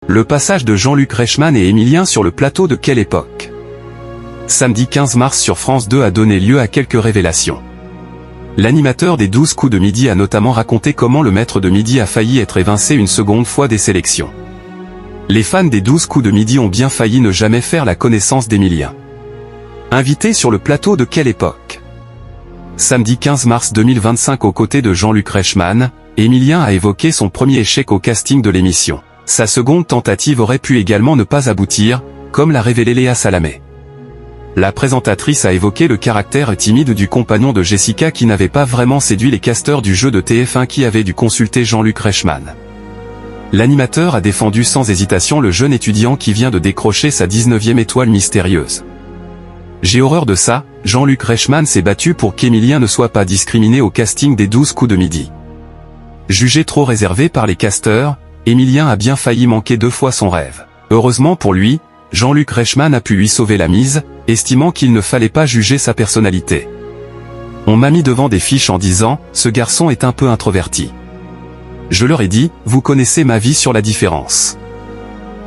Le passage de Jean-Luc Reichmann et Émilien sur le plateau de Quelle époque? Samedi 15 mars sur France 2 a donné lieu à quelques révélations. L'animateur des 12 coups de midi a notamment raconté comment le maître de midi a failli être évincé une seconde fois des sélections. Les fans des 12 coups de midi ont bien failli ne jamais faire la connaissance d'Émilien. Invité sur le plateau de Quelle époque? Samedi 15 mars 2025 aux côtés de Jean-Luc Reichmann, Émilien a évoqué son premier échec au casting de l'émission. Sa seconde tentative aurait pu également ne pas aboutir, comme l'a révélé Léa Salamé. La présentatrice a évoqué le caractère timide du compagnon de Jessica qui n'avait pas vraiment séduit les casteurs du jeu de TF1 qui avaient dû consulter Jean-Luc Reichmann. L'animateur a défendu sans hésitation le jeune étudiant qui vient de décrocher sa 19e étoile mystérieuse. J'ai horreur de ça, Jean-Luc Reichmann s'est battu pour qu'Émilien ne soit pas discriminé au casting des 12 coups de midi. Jugé trop réservé par les casteurs, Émilien a bien failli manquer 2 fois son rêve. Heureusement pour lui, Jean-Luc Reichmann a pu lui sauver la mise, estimant qu'il ne fallait pas juger sa personnalité. On m'a mis devant des fiches en disant « Ce garçon est un peu introverti ». Je leur ai dit « Vous connaissez ma vie sur la différence.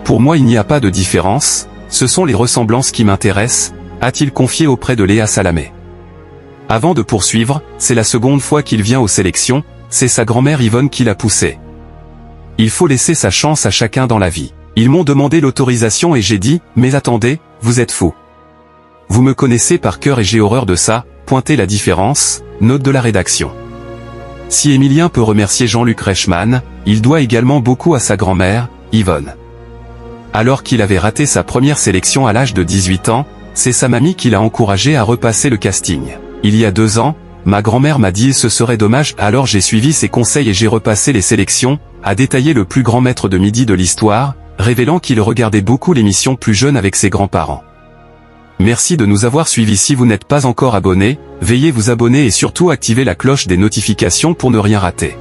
Pour moi il n'y a pas de différence, ce sont les ressemblances qui m'intéressent », a-t-il confié auprès de Léa Salamé. Avant de poursuivre, c'est la seconde fois qu'il vient aux sélections, c'est sa grand-mère Yvonne qui l'a poussé. Il faut laisser sa chance à chacun dans la vie. Ils m'ont demandé l'autorisation et j'ai dit « Mais attendez, vous êtes fous. Vous me connaissez par cœur et j'ai horreur de ça, pointez la différence », note de la rédaction. Si Émilien peut remercier Jean-Luc Reichmann, il doit également beaucoup à sa grand-mère, Yvonne. Alors qu'il avait raté sa première sélection à l'âge de 18 ans, c'est sa mamie qui l'a encouragé à repasser le casting. Il y a 2 ans, ma grand-mère m'a dit ce serait dommage, alors j'ai suivi ses conseils et j'ai repassé les sélections, a détaillé le plus grand maître de midi de l'histoire, révélant qu'il regardait beaucoup l'émission plus jeune avec ses grands-parents. Merci de nous avoir suivis. Si vous n'êtes pas encore abonné, veuillez vous abonner et surtout activer la cloche des notifications pour ne rien rater.